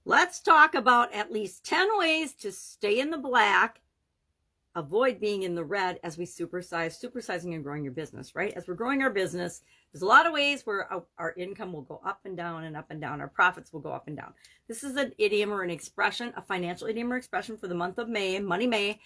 Let's talk about at least 10 ways to stay in the black, avoid being in the red as we supersizing and growing your business, right? As we're growing our business, there's a lot of ways where our income will go up and down and up and down. Our profits will go up and down. This is an idiom or an expression, a financial idiom or expression for the month of May, Money May,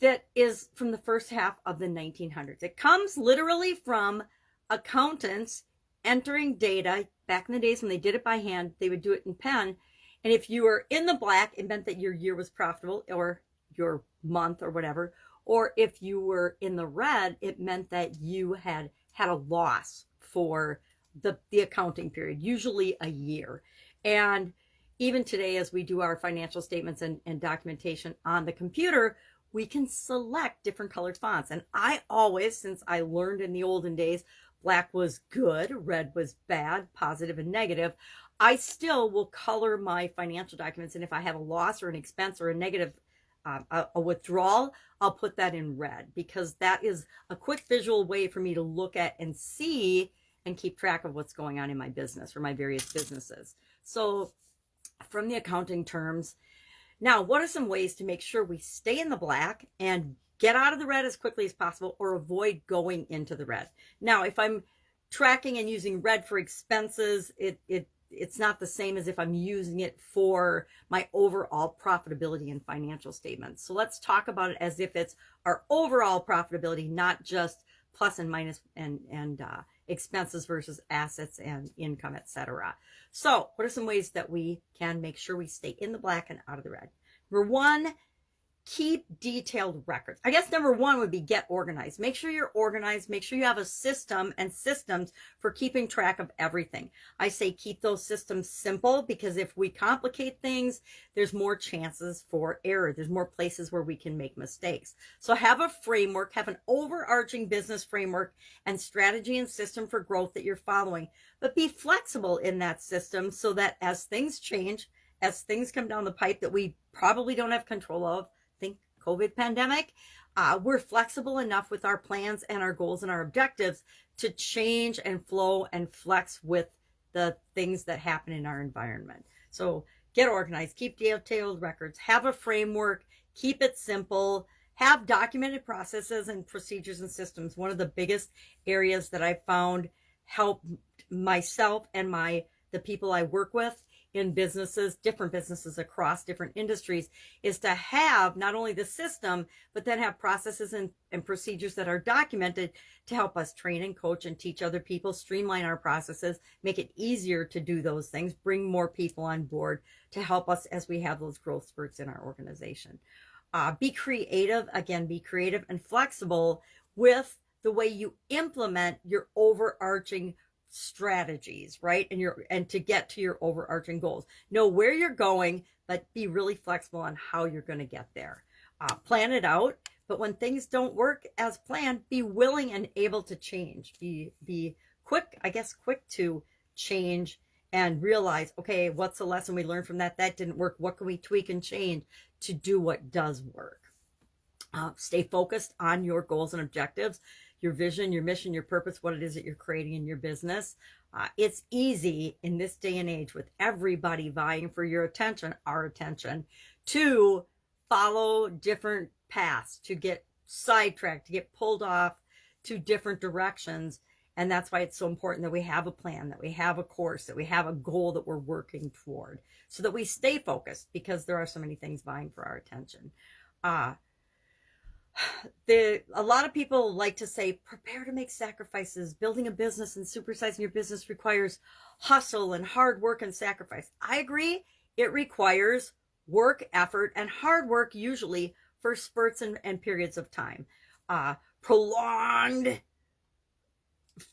that is from the first half of the 1900s. It comes literally from accountants entering data. Back in the days when they did it by hand, they would do it in pen. And if you were in the black, it meant that your year was profitable, or your month or whatever. Or if you were in the red, it meant that you had a loss for the accounting period, usually a year. And even today, as we do our financial statements and documentation on the computer, we can select different colored fonts. And I always, since I learned in the olden days, black was good, red was bad, positive and negative, I still will color my financial documents. And if I have a loss or an expense or a negative, a withdrawal, I'll put that in red, because that is a quick visual way for me to look at and see and keep track of what's going on in my business or my various businesses. So from the accounting terms, now, what are some ways to make sure we stay in the black and get out of the red as quickly as possible, or avoid going into the red? Now, if I'm tracking and using red for expenses, it's not the same as if I'm using it for my overall profitability and financial statements. So let's talk about it as if it's our overall profitability, not just plus and minus and expenses versus assets and income, etc. So what are some ways that we can make sure we stay in the black and out of the red? Number one, keep detailed records. I guess number one would be get organized. Make sure you're organized. Make sure you have a system and systems for keeping track of everything. I say keep those systems simple, because if we complicate things, there's more chances for error. There's more places where we can make mistakes. So have a framework, have an overarching business framework and strategy and system for growth that you're following, but be flexible in that system so that as things change, as things come down the pipe that we probably don't have control of, think COVID pandemic, we're flexible enough with our plans and our goals and our objectives to change and flow and flex with the things that happen in our environment. So get organized, keep detailed records, have a framework, keep it simple, have documented processes and procedures and systems. One of the biggest areas that I found help myself and the people I work with in businesses, different businesses across different industries, is to have not only the system, but then have processes and procedures that are documented to help us train and coach and teach other people, streamline our processes, make it easier to do those things, bring more people on board to help us as we have those growth spurts in our organization. Be creative, again, be creative and flexible with the way you implement your overarching strategies, right? And to get to your overarching goals. Know where you're going, but be really flexible on how you're going to get there. Plan it out, but when things don't work as planned, be willing and able to change. Be quick to change and realize, okay, what's the lesson we learned from that? That didn't work. What can we tweak and change to do what does work? Stay focused on your goals and objectives, your vision, your mission, your purpose, what it is that you're creating in your business. It's easy in this day and age with everybody vying for your attention, our attention, to follow different paths, to get sidetracked, to get pulled off to different directions. And that's why it's so important that we have a plan, that we have a course, that we have a goal that we're working toward, so that we stay focused, because there are so many things vying for our attention. A lot of people like to say, prepare to make sacrifices. Building a business and supersizing your business requires hustle and hard work and sacrifice. I agree. It requires work, effort, and hard work, usually for spurts and periods of time. Prolonged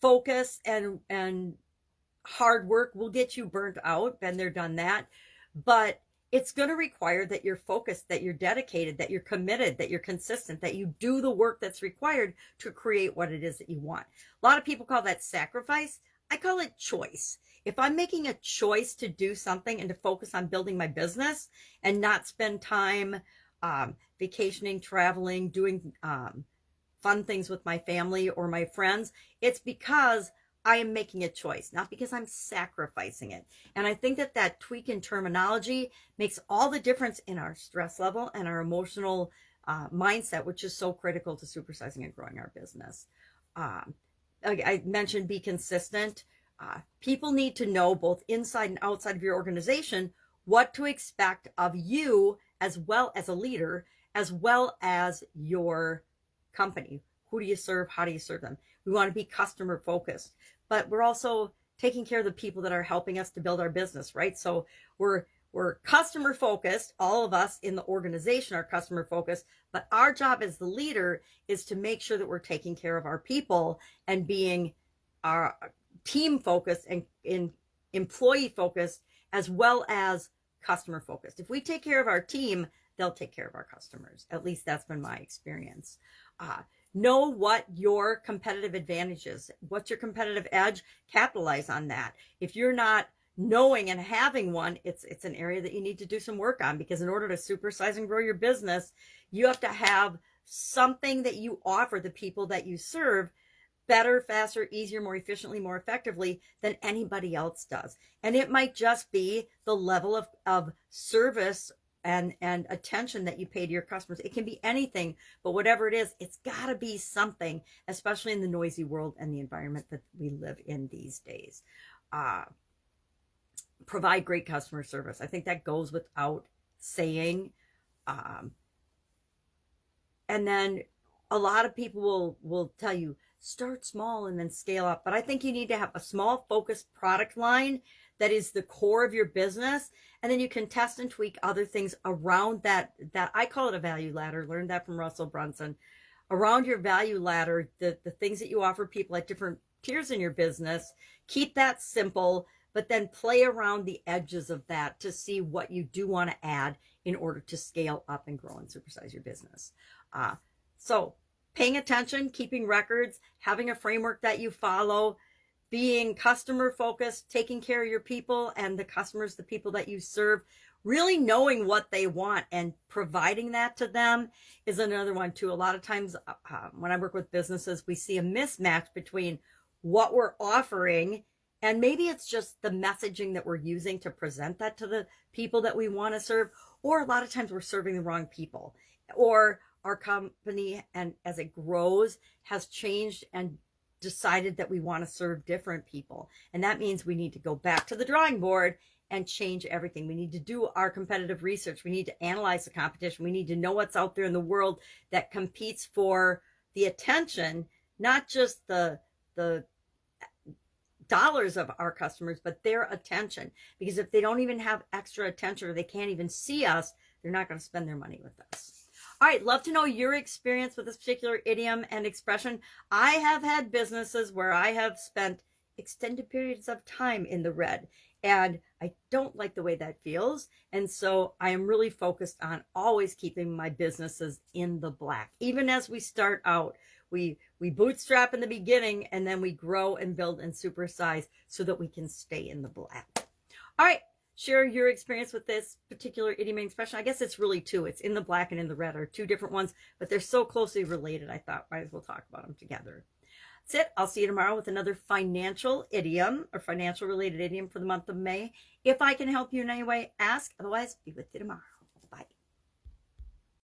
focus and hard work will get you burnt out. Been there, done that. But it's going to require that you're focused, that you're dedicated, that you're committed, that you're consistent, that you do the work that's required to create what it is that you want. A lot of people call that sacrifice. I call it choice. If I'm making a choice to do something and to focus on building my business and not spend time vacationing, traveling, doing fun things with my family or my friends, it's because I am making a choice, not because I'm sacrificing it. And I think that that tweak in terminology makes all the difference in our stress level and our emotional mindset, which is so critical to supersizing and growing our business. I mentioned be consistent. People need to know both inside and outside of your organization what to expect of you as well as a leader, as well as your company. Who do you serve? How do you serve them? We want to be customer focused, but we're also taking care of the people that are helping us to build our business, right? So we're customer focused. All of us in the organization are customer focused, but our job as the leader is to make sure that we're taking care of our people and being our team focused and employee focused, as well as customer focused. If we take care of our team, they'll take care of our customers. At least that's been my experience. Know what your competitive advantage is. What's your competitive edge? Capitalize on that. If you're not knowing and having one, it's an area that you need to do some work on, because in order to supersize and grow your business, you have to have something that you offer the people that you serve better, faster, easier, more efficiently, more effectively than anybody else does. And it might just be the level of service and attention that you pay to your customers. It can be anything, but whatever it is, it's got to be something, especially in the noisy world and the environment that we live in these days. Provide great customer service. I think that goes without saying. And then a lot of people will tell you, start small and then scale up. But I think you need to have a small focused product line that is the core of your business. And then you can test and tweak other things around that I call it a value ladder. Learned that from Russell Brunson. Around your value ladder, the things that you offer people at different tiers in your business, keep that simple, but then play around the edges of that to see what you do want to add in order to scale up and grow and supersize your business. So paying attention, keeping records, having a framework that you follow, being customer focused, taking care of your people and the customers, the people that you serve, really knowing what they want and providing that to them is another one too. A lot of times when I work with businesses, we see a mismatch between what we're offering, and maybe it's just the messaging that we're using to present that to the people that we want to serve, or a lot of times we're serving the wrong people, or our company, and as it grows, has changed and decided that we want to serve different people. And that means we need to go back to the drawing board and change everything. We need to do our competitive research. We need to analyze the competition. We need to know what's out there in the world that competes for the attention, not just the dollars of our customers, but their attention. Because if they don't even have extra attention, or they can't even see us, they're not going to spend their money with us. All right, love to know your experience with this particular idiom and expression. I have had businesses where I have spent extended periods of time in the red, and I don't like the way that feels. And so I am really focused on always keeping my businesses in the black. Even as we start out, we bootstrap in the beginning, and then we grow and build and supersize so that we can stay in the black. All right. Share your experience with this particular idiom and expression. I guess it's really two. It's in the black and in the red are two different ones, but they're so closely related. I thought might as well talk about them together. That's it. I'll see you tomorrow with another financial idiom or financial related idiom for the month of May. If I can help you in any way, ask. Otherwise, be with you tomorrow.